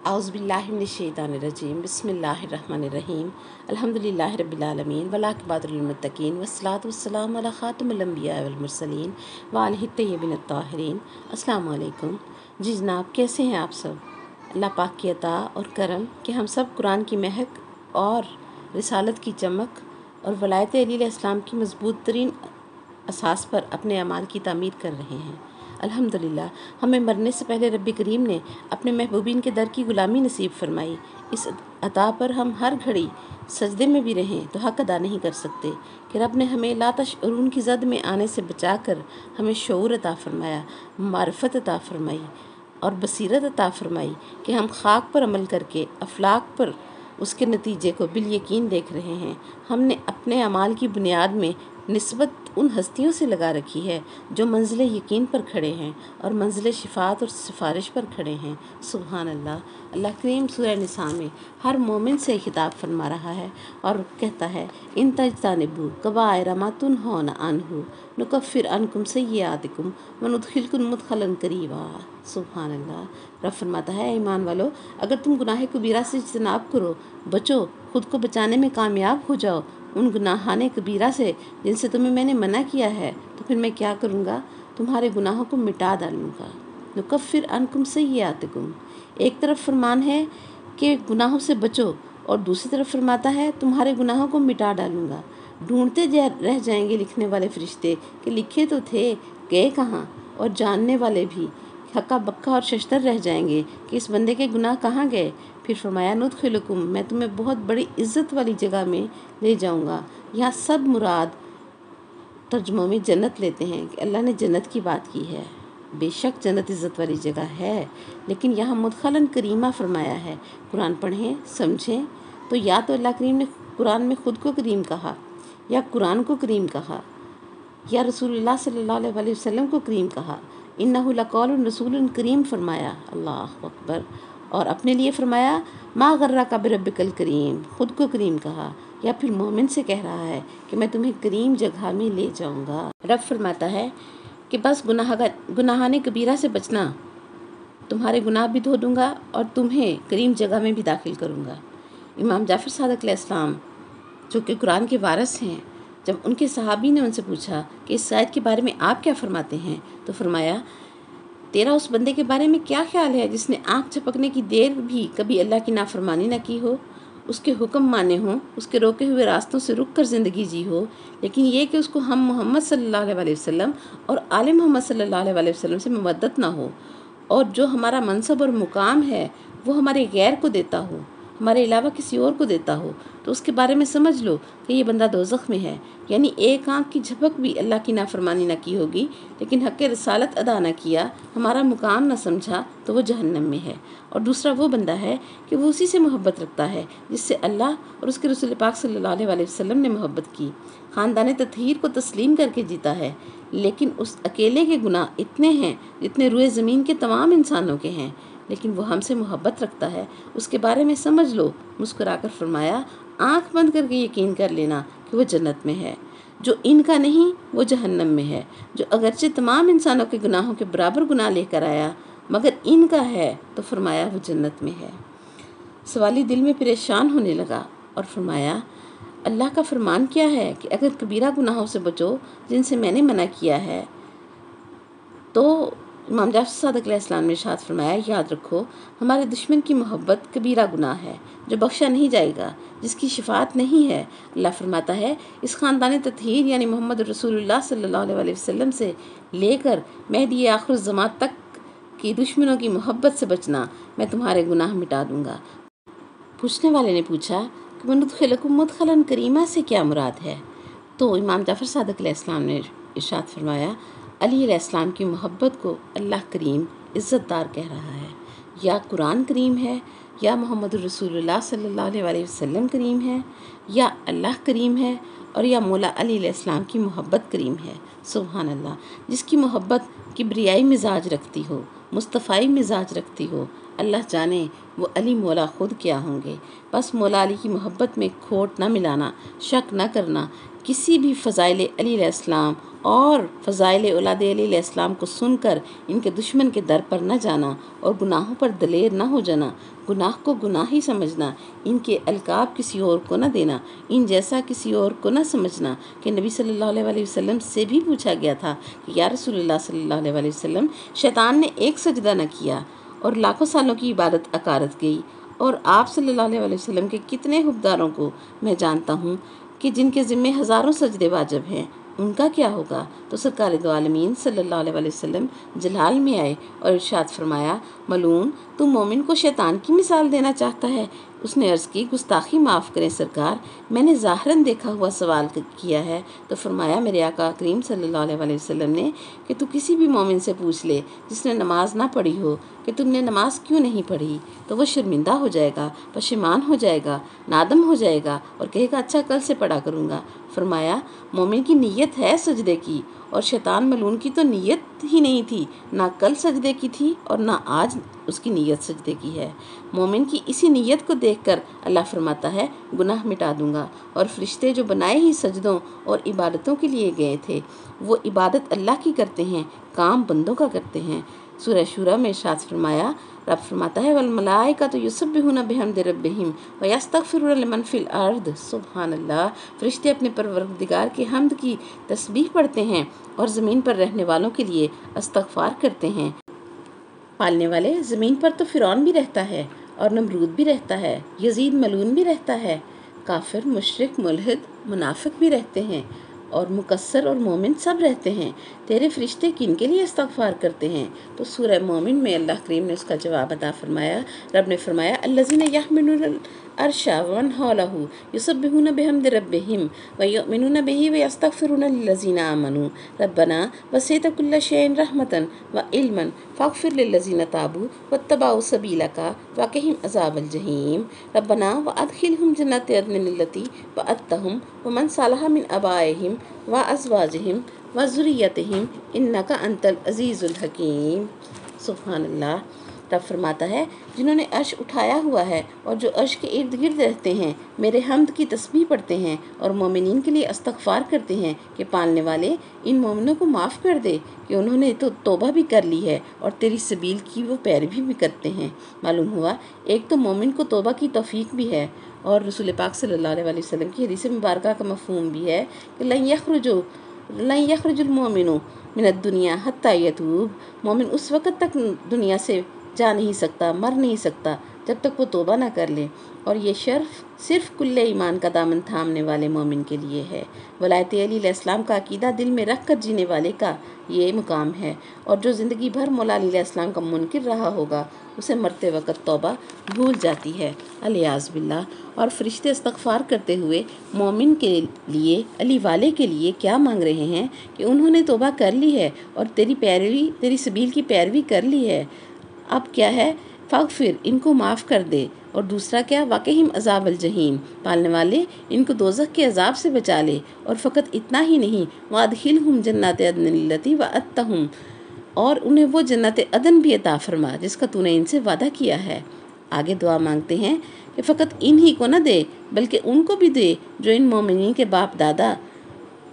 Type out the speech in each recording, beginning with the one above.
اعوذ باللہ من الشیطان الرجیم بسم اللہ الرحمن الرحیم الحمدللہ رب العالمین والعاقبۃ للمتقین والصلاۃ والسلام علی خاتم الانبیاء والمرسلین وآلہ الطیبین الطاہرین۔ السلام علیکم۔ جی جناب، کیسے ہیں آپ سب؟ اللہ پاک کی عطا اور کرم کہ ہم سب قرآن کی مہک اور رسالت کی چمک اور ولایت علی علیہ السلام کی مضبوط ترین اساس پر اپنے اعمال کی تعمیر کر رہے ہیں۔ الحمدللہ ہمیں مرنے سے پہلے رب کریم نے اپنے محبوبین کے در کی غلامی نصیب فرمائی۔ اس عطا پر ہم ہر گھڑی سجدے میں بھی رہیں تو حق ادا نہیں کر سکتے کہ رب نے ہمیں لا تشعرون کی زد میں آنے سے بچا کر ہمیں شعور عطا فرمایا، معرفت عطا فرمائی اور بصیرت عطا فرمائی کہ ہم خاک پر عمل کر کے افلاک پر اس کے نتیجے کو بالیقین دیکھ رہے ہیں۔ ہم نے اپنے اعمال کی بنیاد میں نسبت ان ہستیوں سے لگا رکھی ہے جو منزل یقین پر کھڑے ہیں اور منزل شفاعت اور سفارش پر کھڑے ہیں۔ سبحان اللہ۔ اللہ کریم سورہ نساء میں ہر مومن سے خطاب فرما رہا ہے اور کہتا ہے ان تجتنبوا کبائر ما تنہون عنہ نکفر عنکم سیئاتکم وندخلکم مدخلا کریما۔ سبحان اللہ۔ رب فرماتا ہے ایمان والو، اگر تم گناہ کبیرہ سے اجتناب کرو، بچو، خود کو بچانے میں کامیاب ہو جاؤ ان گناہان کبیرہ سے جن سے تمہیں میں نے منع کیا ہے، تو پھر میں کیا کروں گا؟ تمہارے گناہوں کو مٹا ڈالوں گا۔ نکفر عنکم سیئاتکم، ایک طرف فرمان ہے کہ گناہوں سے بچو اور دوسری طرف فرماتا ہے تمہارے گناہوں کو مٹا ڈالوں گا۔ ڈھونڈتے رہ جائیں گے لکھنے والے فرشتے کہ لکھے تو تھے، گئے کہاں؟ اور جاننے والے بھی ہکا بکا اور ششتر رہ جائیں گے کہ اس بندے کے گناہ کہاں گئے۔ پھر فرمایا ندخلکم، میں تمہیں بہت بڑی عزت والی جگہ میں لے جاؤں گا۔ یہاں سب مراد ترجموں میں جنت لیتے ہیں کہ اللہ نے جنت کی بات کی ہے۔ بے شک جنت عزت والی جگہ ہے، لیکن یہاں مدخلاً کریمہ فرمایا ہے۔ قرآن پڑھیں، سمجھیں تو یا تو اللہ کریم نے قرآن میں خود کو کریم کہا، یا قرآن کو کریم کہا، یا رسول اللہ صلی اللہ علیہ وسلم کو کریم کہا۔ انہ لقول رسول کریم فرمایا، اللہ اکبر، اور اپنے لیے فرمایا ما غرک بربک الکریم، خود کو کریم کہا، یا پھر مومن سے کہہ رہا ہے کہ میں تمہیں کریم جگہ میں لے جاؤں گا۔ رب فرماتا ہے کہ بس گناہان کبیرہ سے بچنا، تمہارے گناہ بھی دھو دوں گا اور تمہیں کریم جگہ میں بھی داخل کروں گا۔ امام جعفر صادق علیہ السلام جو کہ قرآن کے وارث ہیں، جب ان کے صحابی نے ان سے پوچھا کہ اس آیت کے بارے میں آپ کیا فرماتے ہیں، تو فرمایا تیرا اس بندے کے بارے میں کیا خیال ہے جس نے آنکھ جھپکنے کی دیر بھی کبھی اللہ کی نافرمانی نہ کی ہو، اس کے حکم مانے ہوں، اس کے روکے ہوئے راستوں سے رک کر زندگی جی ہو، لیکن یہ کہ اس کو ہم محمد صلی اللہ علیہ وسلم اور آل محمد صلی اللہ علیہ وسلم سے مودت نہ ہو، اور جو ہمارا منصب اور مقام ہے وہ ہمارے غیر کو دیتا ہو، ہمارے علاوہ کسی اور کو دیتا ہو، تو اس کے بارے میں سمجھ لو کہ یہ بندہ دوزخ میں ہے۔ یعنی ایک آنکھ کی جھپک بھی اللہ کی نافرمانی نہ کی ہوگی، لیکن حق رسالت ادا نہ کیا، ہمارا مقام نہ سمجھا، تو وہ جہنم میں ہے۔ اور دوسرا وہ بندہ ہے کہ وہ اسی سے محبت رکھتا ہے جس سے اللہ اور اس کے رسول پاک صلی اللہ علیہ وسلم نے محبت کی، خاندان تطہیر کو تسلیم کر کے جیتا ہے، لیکن اس اکیلے کے گناہ اتنے ہیں جتنے روئے زمین کے تمام انسانوں کے ہیں، لیکن وہ ہم سے محبت رکھتا ہے۔ اس کے بارے میں سمجھ لو، مسکرا کر فرمایا آنکھ بند کر کے یقین کر لینا کہ وہ جنت میں ہے۔ جو ان کا نہیں وہ جہنم میں ہے، جو اگرچہ تمام انسانوں کے گناہوں کے برابر گناہ لے کر آیا مگر ان کا ہے، تو فرمایا وہ جنت میں ہے۔ سوالی دل میں پریشان ہونے لگا اور فرمایا اللہ کا فرمان کیا ہے کہ اگر کبیرہ گناہوں سے بچو جن سے میں نے منع کیا ہے، تو امام جعفر صادق علیہ السلام نے ارشاد فرمایا یاد رکھو ہمارے دشمن کی محبت کبیرہ گناہ ہے جو بخشا نہیں جائے گا، جس کی شفاعت نہیں ہے۔ اللہ فرماتا ہے اس خاندان تطہیر یعنی محمد رسول اللہ صلی اللہ علیہ وسلم سے لے کر مہدی آخر الزمان تک کی دشمنوں کی محبت سے بچنا، میں تمہارے گناہ مٹا دوں گا۔ پوچھنے والے نے پوچھا کہ وندخلکم مدخلا کریمہ سے کیا مراد ہے؟ تو امام جعفر صادق علیہ السلام نے ارشاد فرمایا علی علیہ السلام کی محبت کو اللہ کریم عزت دار کہہ رہا ہے، یا قرآن کریم ہے، یا محمد رسول اللہ صلی اللہ علیہ وسلم کریم ہے، یا اللہ کریم ہے، اور یا مولا علی علیہ السلام کی محبت کریم ہے۔ سبحان اللہ۔ جس کی محبت کبریائی مزاج رکھتی ہو، مصطفائی مزاج رکھتی ہو، اللہ جانے وہ علی مولا خود کیا ہوں گے۔ بس مولا علی کی محبت میں کھوٹ نہ ملانا، شک نہ کرنا، کسی بھی فضائل علی علیہ السلام اور فضائل اولاد علیہ السلام کو سن کر ان کے دشمن کے در پر نہ جانا اور گناہوں پر دلیر نہ ہو جانا، گناہ کو گناہ ہی سمجھنا، ان کے القاب کسی اور کو نہ دینا، ان جیسا کسی اور کو نہ سمجھنا کہ نبی صلی اللہ علیہ وسلم سے بھی پوچھا گیا تھا کہ یا رسول اللہ صلی اللہ علیہ وسلم، شیطان نے ایک سجدہ نہ کیا اور لاکھوں سالوں کی عبادت اکارت گئی، اور آپ صلی اللہ علیہ وسلم کے کتنے حبداروں کو میں جانتا ہوں کہ جن کے ذمے ہزاروں سجدے واجب ہیں، ان کا کیا ہوگا؟ تو سرکار دو عالمین صلی اللہ علیہ وسلم جلال میں آئے اور ارشاد فرمایا، ملعون، تو مومن کو شیطان کی مثال دینا چاہتا ہے؟ اس نے عرض کی، گستاخی معاف کریں سرکار، میں نے ظاہراً دیکھا ہوا سوال کیا ہے۔ تو فرمایا میرے آقا کریم صلی اللہ علیہ وسلم نے کہ تو کسی بھی مومن سے پوچھ لے جس نے نماز نہ پڑھی ہو کہ تم نے نماز کیوں نہیں پڑھی، تو وہ شرمندہ ہو جائے گا، پشیمان ہو جائے گا، نادم ہو جائے گا اور کہے گا اچھا کل سے پڑھا کروں گا۔ فرمایا مومن کی نیت ہے سجدے کی، اور شیطان ملعون کی تو نیت ہی نہیں تھی، نہ کل سجدے کی تھی اور نہ آج اس کی نیت سجدے کی ہے۔ مومن کی اسی نیت کو دیکھ کر اللہ فرماتا ہے گناہ مٹا دوں گا، اور فرشتے جو بنائے ہی سجدوں اور عبادتوں کے لیے گئے تھے وہ عبادت اللہ کی کرتے ہیں، کام بندوں کا کرتے ہیں۔ سورہ شورى میں ارشاد فرمایا، رب فرماتا ہے والملائکۃ یسبحون بحمد ربہم ویستغفرون لمن فی الارض، سبحان اللہ، فرشتے اپنے پروردگار کے حمد کی تسبیح پڑھتے ہیں اور زمین پر رہنے والوں کے لیے استغفار کرتے ہیں۔ پالنے والے، زمین پر تو فرعون بھی رہتا ہے اور نمرود بھی رہتا ہے، یزید ملعون بھی رہتا ہے، کافر، مشرک، ملحد، منافق بھی رہتے ہیں، اور مقصر اور مومن سب رہتے ہیں، تیرے فرشتے کن کے لیے استغفار کرتے ہیں؟ تو سورہ مومن میں اللہ کریم نے اس کا جواب عطا فرمایا، رب نے فرمایا الذین یحملون العرش ومن حولہ یسبحون بحمد ربہم ویؤمنون بہ ویستغفرون للذین آمنوا ربنا وسعت کل شیء رحمۃ وعلما فاغفر للذین تابوا واتبعوا سبیلک وقہم عذاب الجحیم ربنا وادخلہم جنات عدن التی وعدتہم ومن صلح من آبائہم وازواجہم وذریتہم انک انت العزیز الحکیم۔ سبحان اللہ۔ رب فرماتا ہے جنہوں نے عرش اٹھایا ہوا ہے اور جو عرش کے ارد گرد رہتے ہیں میرے حمد کی تسبیح پڑھتے ہیں اور مومنین کے لیے استغفار کرتے ہیں کہ پالنے والے ان مومنوں کو معاف کر دے کہ انہوں نے تو توبہ بھی کر لی ہے اور تیری سبیل کی وہ پیروی بھی کرتے ہیں۔ معلوم ہوا ایک تو مومن کو توبہ کی توفیق بھی ہے، اور رسول پاک صلی اللہ علیہ وسلم کی حدیث مبارکہ کا مفہوم بھی ہے کہ لن یخرج المؤمن من الدنیا حتی یتوب، مومن اس وقت تک دنیا سے جا نہیں سکتا، مر نہیں سکتا جب تک وہ توبہ نہ کر لے، اور یہ شرف صرف کل ایمان کا دامن تھامنے والے مومن کے لیے ہے۔ ولایت علی علیہ السلام کا عقیدہ دل میں رکھ کر جینے والے کا یہ مقام ہے، اور جو زندگی بھر مولا علی علیہ السلام کا منکر رہا ہوگا اسے مرتے وقت توبہ بھول جاتی ہے، الیاذ باللہ۔ اور فرشتے استغفار کرتے ہوئے مومن کے لیے، علی والے کے لیے کیا مانگ رہے ہیں کہ انہوں نے توبہ کر لی ہے اور تیری سبیل کی پیروی کر لی ہے۔ اب کیا ہے؟ فاغفر، ان کو معاف کر دے، اور دوسرا کیا؟ وقہم عذاب الجحیم، پالنے والے ان کو دوزخ کے عذاب سے بچا لے، اور فقط اتنا ہی نہیں وادخلہم جنات عدن التی وعدتہم، اور انہیں وہ جنت عدن بھی عطا فرما جس کا تو نے ان سے وعدہ کیا ہے۔ آگے دعا مانگتے ہیں کہ فقط انہی کو نہ دے بلکہ ان کو بھی دے جو ان مومنین کے باپ دادا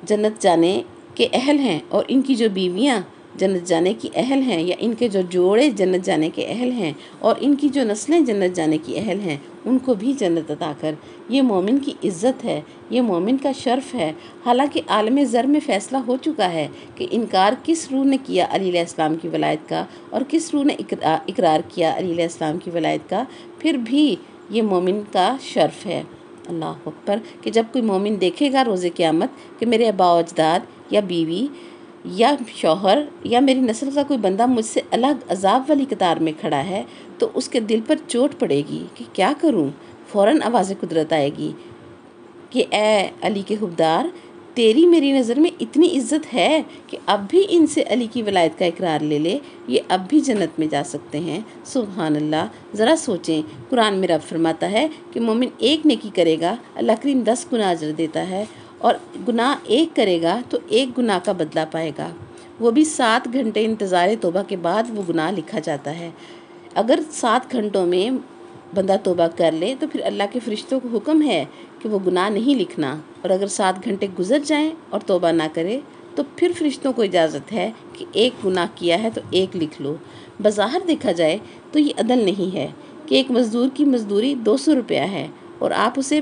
جنت جانے کے اہل ہیں، اور ان کی جو بیویاں جنت جانے کی اہل ہیں، یا ان کے جو جوڑے جنت جانے کے اہل ہیں، اور ان کی جو نسلیں جنت جانے کی اہل ہیں، ان کو بھی جنت عطا کر۔ یہ مومن کی عزت ہے، یہ مومن کا شرف ہے۔ حالانکہ عالم ذر میں فیصلہ ہو چکا ہے کہ انکار کس روح نے کیا علی علیہ السلام کی ولایت کا اور کس روح نے اقرار کیا علی علیہ السلام کی ولایت کا، پھر بھی یہ مومن کا شرف ہے۔ اللہ اکبر، کہ جب کوئی مومن دیکھے گا روز قیامت کہ میرے آباء و اجداد یا بیوی یا شوہر یا میری نسل کا کوئی بندہ مجھ سے الگ عذاب والی قطار میں کھڑا ہے، تو اس کے دل پر چوٹ پڑے گی کہ کیا کروں۔ فوراً آواز قدرت آئے گی کہ اے علی کے حبدار، تیری میری نظر میں اتنی عزت ہے کہ اب بھی ان سے علی کی ولایت کا اقرار لے لے، یہ اب بھی جنت میں جا سکتے ہیں۔ سبحان اللہ۔ ذرا سوچیں، قرآن میں رب فرماتا ہے کہ مومن ایک نیکی کرے گا اللہ کریم 10 گنا اجر دیتا ہے، اور گناہ ایک کرے گا تو ایک گناہ کا بدلہ پائے گا، وہ بھی 7 گھنٹے انتظار توبہ کے بعد وہ گناہ لکھا جاتا ہے۔ اگر 7 گھنٹوں میں بندہ توبہ کر لے تو پھر اللہ کے فرشتوں کو حکم ہے کہ وہ گناہ نہیں لکھنا، اور اگر 7 گھنٹے گزر جائیں اور توبہ نہ کرے تو پھر فرشتوں کو اجازت ہے کہ ایک گناہ کیا ہے تو ایک لکھ لو۔ بظاہر دیکھا جائے تو یہ عدل نہیں ہے کہ ایک مزدور کی مزدوری 200 روپیہ ہے اور آپ اسے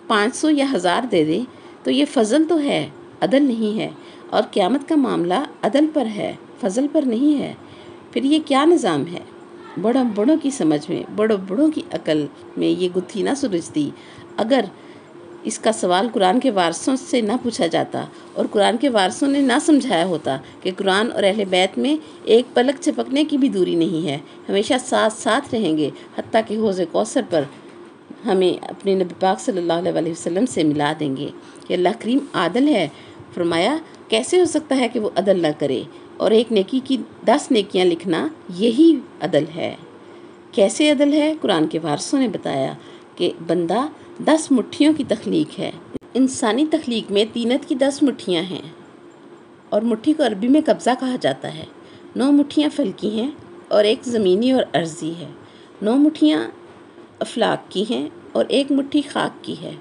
500 یا 1000 دے دیں، تو یہ فضل تو ہے، عدل نہیں ہے۔ اور قیامت کا معاملہ عدل پر ہے، فضل پر نہیں ہے۔ پھر یہ کیا نظام ہے؟ بڑوں کی سمجھ میں، بڑوں کی عقل میں یہ گتھی نہ سلجھتی اگر اس کا سوال قرآن کے وارثوں سے نہ پوچھا جاتا اور قرآن کے وارثوں نے نہ سمجھایا ہوتا کہ قرآن اور اہل بیت میں ایک پلک جھپکنے کی بھی دوری نہیں ہے، ہمیشہ ساتھ ساتھ رہیں گے، حتیٰ کہ حوض کوثر پر ہمیں اپنے نبی پاک صلی اللہ علیہ وسلم سے ملا دیں گے کہ اللہ کریم عادل ہے۔ فرمایا کیسے ہو سکتا ہے کہ وہ عدل نہ کرے، اور ایک نیکی کی 10 نیکیاں لکھنا یہی عدل ہے۔ کیسے عدل ہے؟ قرآن کے وارثوں نے بتایا کہ بندہ 10 مٹھیوں کی تخلیق ہے۔ انسانی تخلیق میں طینت کی 10 مٹھیاں ہیں، اور مٹھی کو عربی میں قبضہ کہا جاتا ہے۔ 9 مٹھیاں فلکی ہیں اور ایک زمینی اور ارضی ہے۔ 9 مٹھیاں افلاک کی ہیں اور ایک مٹھی خاک کی ہے۔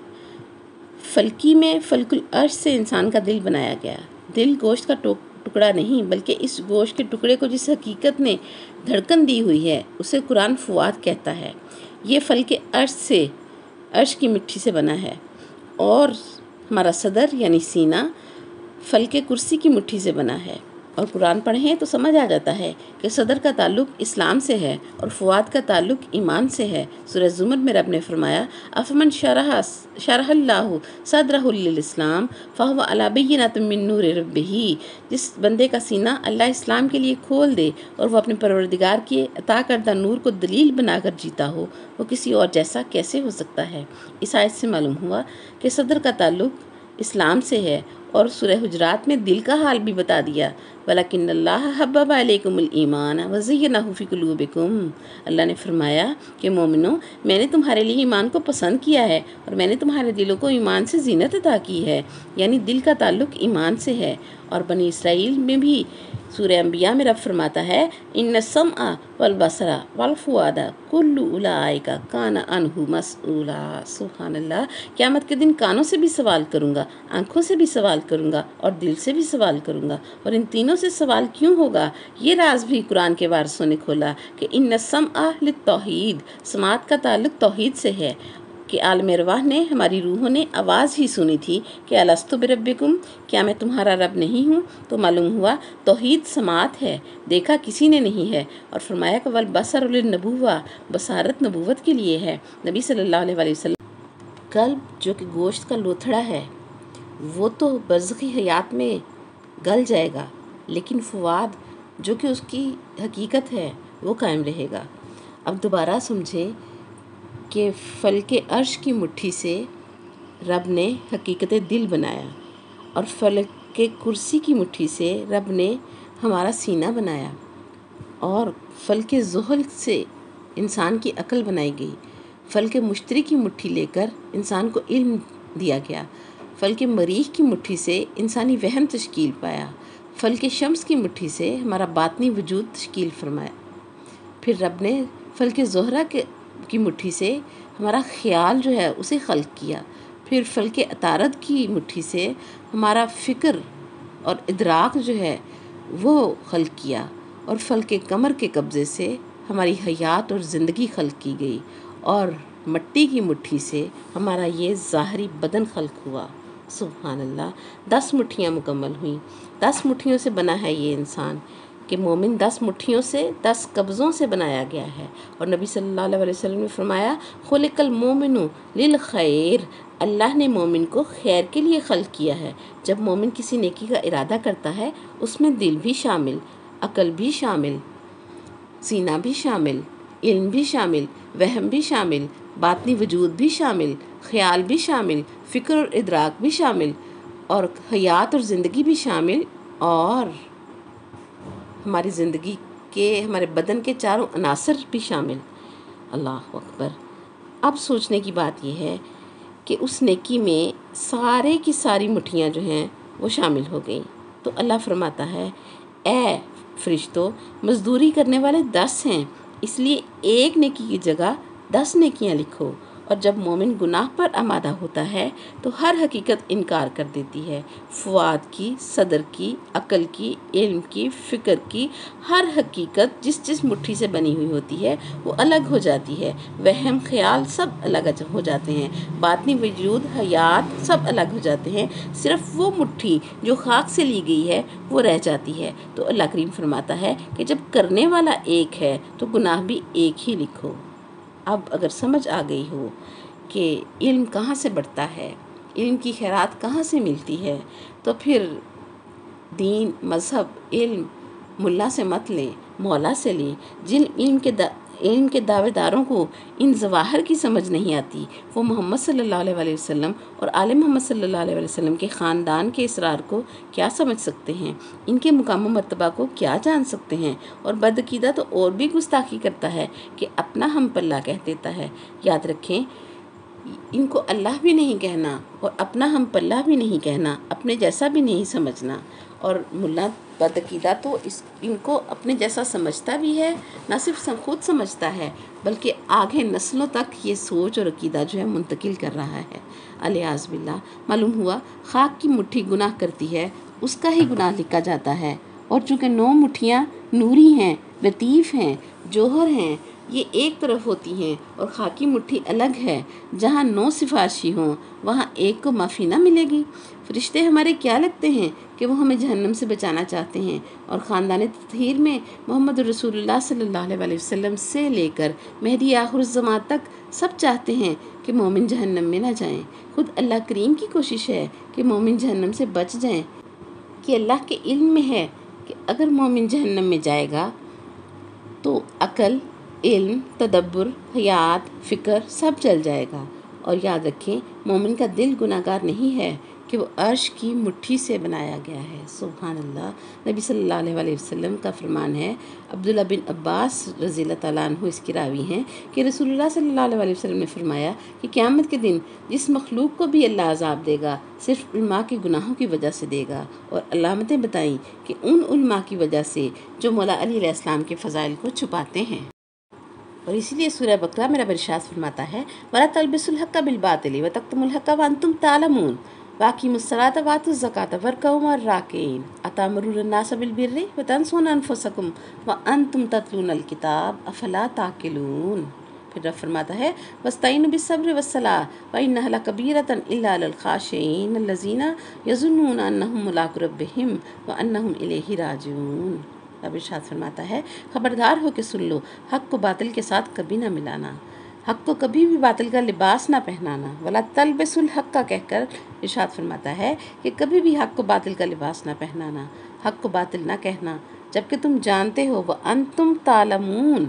فلکی میں فلک العرش سے انسان کا دل بنایا گیا۔ دل گوشت کا ٹکڑا نہیں، بلکہ اس گوشت کے ٹکڑے کو جس حقیقت نے دھڑکن دی ہوئی ہے اسے قرآن فؤاد کہتا ہے۔ یہ فلک عرش کی مٹھی سے بنا ہے، اور ہمارا صدر یعنی سینہ فلک کرسی کی مٹھی سے بنا ہے۔ اور قرآن پڑھیں تو سمجھ آ جاتا ہے کہ صدر کا تعلق اسلام سے ہے اور فؤاد کا تعلق ایمان سے ہے۔ سورہ زمر میں رب نے فرمایا افمن شرح اللہ صدرہ للاسلام فہو علی بینۃ من نور ربہ، جس بندے کا سینہ اللہ اسلام کے لیے کھول دے اور وہ اپنے پروردگار کی عطا کردہ نور کو دلیل بنا کر جیتا ہو، وہ کسی اور جیسا کیسے ہو سکتا ہے۔ اس آیت سے معلوم ہوا کہ صدر کا تعلق اسلام سے ہے، اور سورہ حجرات میں دل کا حال بھی بتا دیا وَلَكِنَّ اللَّهَ حَبَّبَ إِلَيْكُمُ الْإِيمَانَ وَزَيَّنَهُ فِي قُلُوبِكُمْ۔ اللہ نے فرمایا کہ مومنو، میں نے تمہارے لیے ایمان کو پسند کیا ہے اور میں نے تمہارے دلوں کو ایمان سے زینت عطا کی ہے، یعنی دل کا تعلق ایمان سے ہے۔ اور بنی اسرائیل میں بھی سورہ انبیاء میں رب فرماتا ہے ان السمع والبصر والفؤاد کل اولئک کان عنہ مسئولا۔ سبحان اللہ، قیامت کے دن کانوں سے بھی سوال کروں گا، آنکھوں سے بھی سوال کروں گا اور دل سے بھی سوال کروں گا۔ اور ان تینوں سے سوال کیوں ہوگا؟ یہ راز بھی قرآن کے وارثوں نے کھولا کہ ان السمع للتوحید، سماعت کا تعلق توحید سے ہے، کہ عالم ارواح نے، ہماری روحوں نے آواز ہی سنی تھی کہ الستو بربکم، کیا میں تمہارا رب نہیں ہوں؟ تو معلوم ہوا توحید سماعت ہے، دیکھا کسی نے نہیں ہے۔ اور فرمایا کہ والبصر للنبوہ، بصارت نبوت کے لیے ہے۔ نبی صلی اللہ علیہ وسلم قلب جو کہ گوشت کا لوتھڑا ہے وہ تو برزخی حیات میں گل جائے گا، لیکن فؤاد جو کہ اس کی حقیقت ہے وہ قائم رہے گا۔ اب دوبارہ سمجھیں کہ فلک عرش کی مٹھی سے رب نے حقیقت دل بنایا، اور فلک کرسی کی مٹھی سے رب نے ہمارا سینہ بنایا، اور فلک زحل سے انسان کی عقل بنائی گئی۔ فلک مشتری کی مٹھی لے کر انسان کو علم دیا گیا۔ فلک مریخ کی مٹھی سے انسانی وہم تشکیل پایا۔ فلک شمس کی مٹھی سے ہمارا باطنی وجود تشکیل فرمایا۔ پھر رب نے فلک زہرہ کی مٹھی سے ہمارا خیال جو ہے اسے خلق کیا۔ پھر فلک عطارد کی مٹھی سے ہمارا فکر اور ادراک جو ہے وہ خلق کیا، اور فلک قمر کے قبضے سے ہماری حیات اور زندگی خلق کی گئی، اور مٹی کی مٹھی سے ہمارا یہ ظاہری بدن خلق ہوا۔ سبحان اللہ، 10 مٹھیاں مکمل ہوئیں۔ 10 مٹھیوں سے بنا ہے یہ انسان، کہ مومن 10 مٹھیوں سے 10 قبضوں سے بنایا گیا ہے۔ اور نبی صلی اللہ علیہ وسلم نے فرمایا خلق المومن للخیر، اللہ نے مومن کو خیر کے لیے خلق کیا ہے۔ جب مومن کسی نیکی کا ارادہ کرتا ہے اس میں دل بھی شامل، عقل بھی شامل، سینہ بھی شامل، علم بھی شامل، وہم بھی شامل، باطنی وجود بھی شامل، خیال بھی شامل، فکر اور ادراک بھی شامل، اور حیات اور زندگی بھی شامل، اور ہماری زندگی کے، ہمارے بدن کے چاروں عناصر بھی شامل۔ اللہ اکبر۔ اب سوچنے کی بات یہ ہے کہ اس نیکی میں سارے کی ساری مٹھیاں جو ہیں وہ شامل ہو گئیں۔ تو اللہ فرماتا ہے اے فرشتوں، مزدوری کرنے والے 10 ہیں، اس لیے ایک نیکی کی جگہ 10 نیکیاں لکھو، اور جب مومن گناہ پر آمادہ ہوتا ہے تو ہر حقیقت انکار کر دیتی ہے، فؤاد کی، صدر کی، عقل کی، علم کی، فکر کی، ہر حقیقت جس مٹھی سے بنی ہوئی ہوتی ہے وہ الگ ہو جاتی ہے، وہم خیال سب الگ ہو جاتے ہیں، باطنی وجود حیات سب الگ ہو جاتے ہیں، صرف وہ مٹھی جو خاک سے لی گئی ہے وہ رہ جاتی ہے۔ تو اللہ کریم فرماتا ہے کہ جب کرنے والا ایک ہے تو گناہ بھی ایک ہی لکھو۔ اب اگر سمجھ آ گئی ہو کہ علم کہاں سے بڑھتا ہے، علم کی خیرات کہاں سے ملتی ہے، تو پھر دین، مذہب، علم ملا سے مت لیں، مولا سے لیں۔ جن علم کے دعوے داروں کو ان ظواہر کی سمجھ نہیں آتی، وہ محمد صلی اللہ علیہ وسلم اور آل محمد صلی اللہ علیہ وسلم کے خاندان کے اسرار کو کیا سمجھ سکتے ہیں، ان کے مقام و مرتبہ کو کیا جان سکتے ہیں؟ اور بدعقیدہ تو اور بھی گستاخی کرتا ہے کہ اپنا ہم پلہ کہہ دیتا ہے۔ یاد رکھیں، ان کو اللہ بھی نہیں کہنا اور اپنا ہم پلہ بھی نہیں کہنا، اپنے جیسا بھی نہیں سمجھنا۔ اور ملا بدعقیدہ تو ان کو اپنے جیسا سمجھتا بھی ہے، نہ صرف خود سمجھتا ہے بلکہ آگے نسلوں تک یہ سوچ اور عقیدہ جو ہے منتقل کر رہا ہے۔ الیاذ باللہ۔ معلوم ہوا خاک کی مٹھی گناہ کرتی ہے، اس کا ہی گناہ لکھا جاتا ہے، اور چونکہ 9 مٹھیاں نوری ہیں، لطیف ہیں، جوہر ہیں، یہ ایک طرف ہوتی ہیں اور خاکی مٹھی الگ ہے۔ جہاں 9 سفارشی ہوں وہاں ایک کو معافی نہ ملے گی۔ فرشتے ہمارے کیا لگتے ہیں کہ وہ ہمیں جہنم سے بچانا چاہتے ہیں، اور خاندان تطہیر میں محمد رسول اللہ صلی اللہ علیہ وسلم سے لے کر مہدی آخر الزمان تک سب چاہتے ہیں کہ مومن جہنم میں نہ جائیں۔ خود اللہ کریم کی کوشش ہے کہ مومن جہنم سے بچ جائیں، کہ اللہ کے علم میں ہے کہ اگر مومن جہنم میں جائے گا تو عقل، علم، تدبر، حیات، فکر سب جل جائے گا۔ اور یاد رکھیں، مومن کا دل گناہ گار نہیں ہے کہ وہ عرش کی مٹھی سے بنایا گیا ہے۔ سبحان اللہ۔ نبی صلی اللہ علیہ وسلم کا فرمان ہے، عبداللہ بن عباس رضی اللہ تعالیٰ عنہ اس کی راوی ہیں، کہ رسول اللہ صلی اللہ علیہ وسلم نے فرمایا کہ قیامت کے دن جس مخلوق کو بھی اللہ عذاب دے گا صرف علماء کے گناہوں کی وجہ سے دے گا، اور علامتیں بتائیں کہ ان علماء کی وجہ سے جو مولا علی علیہ السلام کے فضائل کو چھپاتے ہیں۔ اور اسی لیے سورہ بقرہ میں رب ارشاد فرماتا ہے، وَلَا تَلْبِسُوا الْحَقَّ بِالْبَاطِلِ وَتَكْتُمُوا الْحَقَّ وَأَنْتُمْ تَعْلَمُونَ وَأَقِيمُوا الصَّلَاةَ وَآتُوا الزَّكَاةَ وَارْكَعُوا مَعَ الرَّاكِعِينَ أَتَأْمُرُونَ النَّاسَ بِالْبِرِّ وَتَنْسَوْنَ أَنفُسَكُمْ وَأَنْتُمْ تَتْلُونَ الْكِتَابَ أَفَلَا تَعْقِلُونَ۔ پھر رب فرماتا ہے، وَاسْتَعِينُوا بِالصَّبْرِ وَالصَّلَاةِ وَإِنَّهَا لَكَبِيرَةٌ إِلَّا عَلَى الْخَاشِعِينَ الَّذِينَ يَظُنُّونَ أَنَّهُم مُّلَاقُو رَبِّهِمْ وَأَنَّهُمْ إِلَيْهِ راجعون۔ رب ارشاد فرماتا ہے، خبردار ہو کہ سن لو، حق کو باطل کے ساتھ کبھی نہ ملانا، حق کو کبھی بھی باطل کا لباس نہ پہنانا۔ وَلَا تَلْبِسُوا الْحَقَّ کہہ کر ارشاد فرماتا ہے کہ کبھی بھی حق کو باطل کا لباس نہ پہنانا، حق کو باطل نہ کہنا جبکہ تم جانتے ہو، وَأَنْتُمْ تَعْلَمُونَ،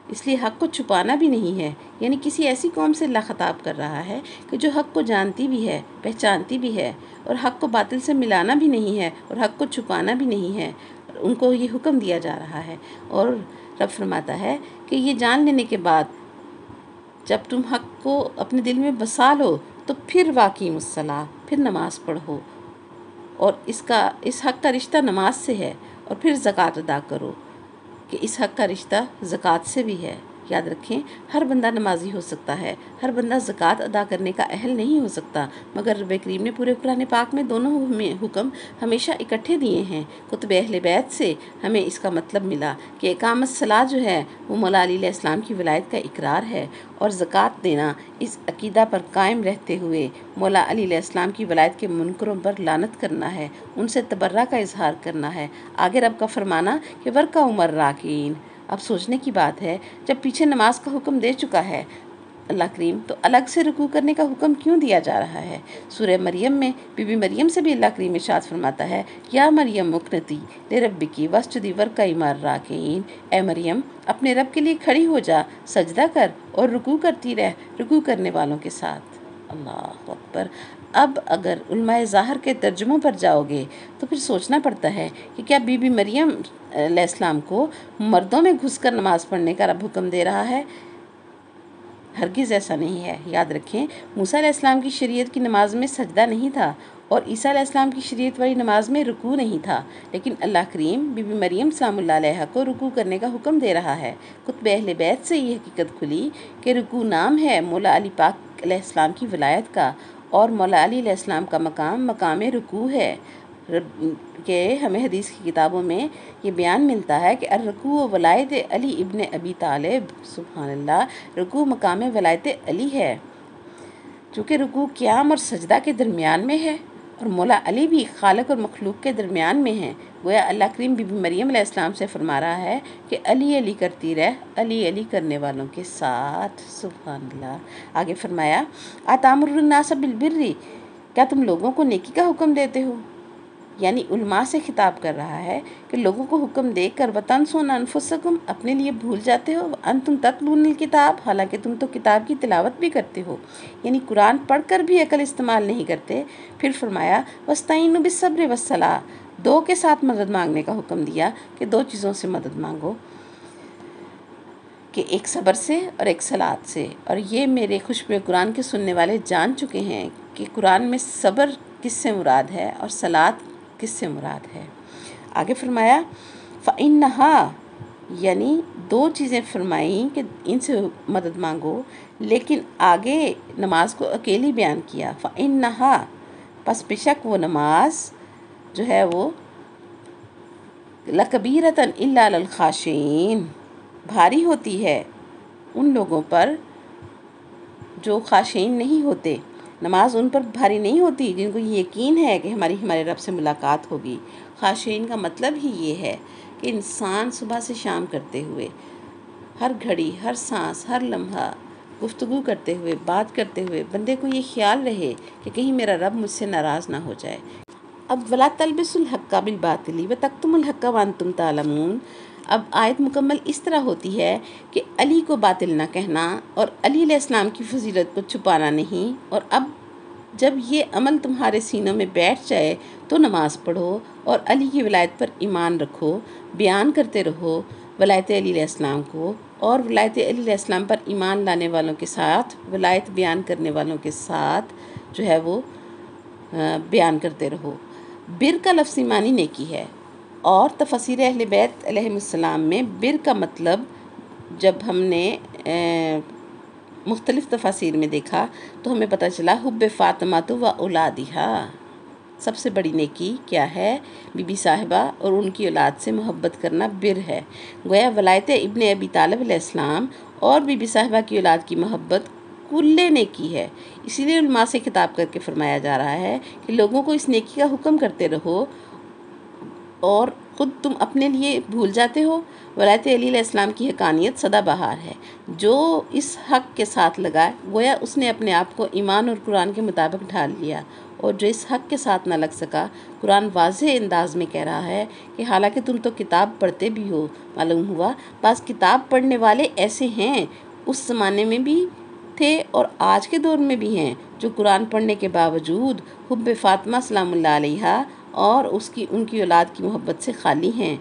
اس لیے حق کو چھپانا بھی نہیں ہے۔ یعنی کسی ایسی قوم سے اللہ خطاب کر رہا ہے کہ جو حق کو جانتی بھی ہے، پہچانتی بھی ہے، اور حق کو باطل سے ملانا بھی نہیں ہے اور حق کو چھپانا بھی نہیں ہے، ان کو یہ حکم دیا جا رہا ہے۔ اور رب فرماتا ہے کہ یہ جان لینے کے بعد جب تم حق کو اپنے دل میں بسا لو تو پھر واقعیم الصلاۃ، پھر نماز پڑھو، اور اس حق کا رشتہ نماز سے ہے، اور پھر زکوٰۃ ادا کرو کہ اس حق کا رشتہ زکوٰۃ سے بھی ہے۔ یاد رکھیں، ہر بندہ نمازی ہو سکتا ہے، ہر بندہ زکوٰۃ ادا کرنے کا اہل نہیں ہو سکتا، مگر رب کریم نے پورے قرآن پاک میں دونوں حکم ہمیشہ اکٹھے دیے ہیں۔ کتب اہل بیت سے ہمیں اس کا مطلب ملا کہ اقامت صلاۃ جو ہے وہ مولا علی علیہ السلام کی ولایت کا اقرار ہے، اور زکوٰۃ دینا اس عقیدہ پر قائم رہتے ہوئے مولا علی علیہ السلام کی ولایت کے منکروں پر لعنت کرنا ہے، ان سے تبرہ کا اظہار کرنا ہے۔ آگے رب کا فرمانا کہ وَارْكَعُوا مَعَ الرَّاكِعِينَ۔ اب سوچنے کی بات ہے، جب پیچھے نماز کا حکم دے چکا ہے اللہ کریم، تو الگ سے رکوع کرنے کا حکم کیوں دیا جا رہا ہے؟ سورہ مریم میں بی بی مریم سے بھی اللہ کریم ارشاد فرماتا ہے، یا مریم اقنتی لربکی واسجدی وارکعی مع الراکعین، اے مریم اپنے رب کے لیے کھڑی ہو جا، سجدہ کر اور رکوع کرتی رہ، رکوع کرنے والوں کے ساتھ۔ اللہ اکبر۔ اب اگر علماء ظاہر کے ترجموں پر جاؤ گے تو پھر سوچنا پڑتا ہے کہ کیا بی بی مریم علیہ السلام کو مردوں میں گھس کر نماز پڑھنے کا رب حکم دے رہا ہے؟ ہرگز ایسا نہیں ہے۔ یاد رکھیں موسیٰ علیہ السلام کی شریعت کی نماز میں سجدہ نہیں تھا اور عیسیٰ علیہ السلام کی شریعت والی نماز میں رکوع نہیں تھا، لیکن اللہ کریم بی بی مریم سلام اللہ علیہ کو رکوع کرنے کا حکم دے رہا ہے۔ کتب اہل بیت سے یہ حقیقت کھلی کہ رکوع نام ہے مولا علی پاک علیہ السلام کی ولایت کا، اور مولا علی علیہ السلام کا مقام مقام رکوع ہے کہ ہمیں حدیث کی کتابوں میں یہ بیان ملتا ہے کہ الرکوع ولایت علی ابن ابی طالب، سبحان اللہ، رکوع مقام ولایت علی ہے، چونکہ رکوع قیام اور سجدہ کے درمیان میں ہے، اور مولا علی بھی خالق اور مخلوق کے درمیان میں ہیں۔ گویا اللہ کریم بی بی مریم علیہ السلام سے فرما رہا ہے کہ علی علی کرتی رہ، علی علی کرنے والوں کے ساتھ، سبحان اللہ۔ آگے فرمایا اتامرون الناس بالبر، کیا تم لوگوں کو نیکی کا حکم دیتے ہو؟ یعنی علماء سے خطاب کر رہا ہے کہ لوگوں کو حکم دے کر وَتَنْسَوْنَ أَنفُسَكُمْ، اپنے لیے بھول جاتے ہو، وَأَنْتُمْ تَتْلُونَ الْكِتَابَ، حالانکہ تم تو کتاب کی تلاوت بھی کرتے ہو، یعنی قرآن پڑھ کر بھی عقل استعمال نہیں کرتے۔ پھر فرمایا وَاسْتَعِينُوا بِالصَّبْرِ وَالصَّلَاةِ، دو کے ساتھ مدد مانگنے کا حکم دیا کہ دو چیزوں سے مدد مانگو، کہ ایک صبر سے اور ایک صلاۃ سے۔ اور یہ میرے خوشبو قرآن کے سننے والے جان چکے ہیں کہ قرآن میں صبر کس سے مراد ہے اور صلاۃ کس سے مراد ہے۔ آگے فرمایا فَإِنَّهَا، یعنی دو چیزیں فرمائیں کہ ان سے مدد مانگو، لیکن آگے نماز کو اکیلی بیان کیا، فَإِنَّهَا، پس بے شک وہ نماز جو ہے وہ لَكَبِيرَةً إِلَّا عَلَى الْخَاشِعِينَ، بھاری ہوتی ہے ان لوگوں پر جو خاشعین نہیں ہوتے۔ نماز ان پر بھاری نہیں ہوتی جن کو یہ یقین ہے کہ ہمارے رب سے ملاقات ہوگی۔ خاشعین کا مطلب ہی یہ ہے کہ انسان صبح سے شام کرتے ہوئے، ہر گھڑی، ہر سانس، ہر لمحہ گفتگو کرتے ہوئے، بات کرتے ہوئے بندے کو یہ خیال رہے کہ کہیں میرا رب مجھ سے ناراض نہ ہو جائے۔ اب وَلَا تَلْبِسُوا الْحَقَّ بِالْبَاطِلِ وَتَكْتُمُوا الْحَقَّ وَأَنْتُمْ تَعْلَمُونَ۔ اب آیت مکمل اس طرح ہوتی ہے کہ علی کو باطل نہ کہنا اور علی علیہ السلام کی فضیلت کو چھپانا نہیں، اور اب جب یہ عمل تمہارے سینوں میں بیٹھ جائے تو نماز پڑھو اور علی کی ولایت پر ایمان رکھو، بیان کرتے رہو ولایت علی علیہ السلام کو، اور ولایت علی علیہ السلام پر ایمان لانے والوں کے ساتھ، ولایت بیان کرنے والوں کے ساتھ جو ہے وہ بیان کرتے رہو۔ بر کا لفظی معنی نیکی ہے، اور تفاسیر اہل بیت علیہم السلام میں بر کا مطلب جب ہم نے مختلف تفاسیر میں دیکھا تو ہمیں پتہ چلا حب فاطمہ و اولادہا، سب سے بڑی نیکی کیا ہے؟ بی بی صاحبہ اور ان کی اولاد سے محبت کرنا بر ہے۔ گویا ولایت ابن ابی طالب علیہ السلام اور بی بی صاحبہ کی اولاد کی محبت کل نیکی ہے۔ اسی لیے علماء سے خطاب کر کے فرمایا جا رہا ہے کہ لوگوں کو اس نیکی کا حکم کرتے رہو اور خود تم اپنے لیے بھول جاتے ہو۔ ولایت علی علیہ السلام کی حقانیت سدا بہار ہے، جو اس حق کے ساتھ لگا گویا اس نے اپنے آپ کو ایمان اور قرآن کے مطابق ڈھال لیا، اور جو اس حق کے ساتھ نہ لگ سکا، قرآن واضح انداز میں کہہ رہا ہے کہ حالانکہ تم تو کتاب پڑھتے بھی ہو، معلوم ہوا بعض کتاب پڑھنے والے ایسے ہیں، اس زمانے میں بھی تھے اور آج کے دور میں بھی ہیں، جو قرآن پڑھنے کے باوجود حب فاطمہ سلام اللہ علیہا اور ان کی اولاد کی محبت سے خالی ہیں،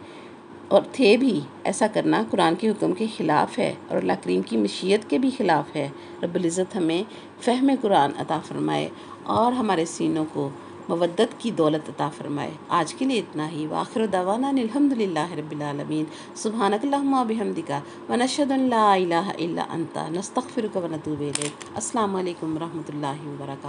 اور تھے بھی۔ ایسا کرنا قرآن کے حکم کے خلاف ہے اور اللہ کریم کی مشیت کے بھی خلاف ہے۔ رب العزت ہمیں فہم قرآن عطا فرمائے اور ہمارے سینوں کو مودت کی دولت عطا فرمائے۔ آج کے لیے اتنا ہی، وآخر دعوانا الحمدللہ رب العالمین، سبحانک اللہم و بحمدک ونشہد ان لا الہ الا انت نستغفرک ونتوب الیک۔ السلام علیکم ورحمۃ اللہ وبرکاتہ۔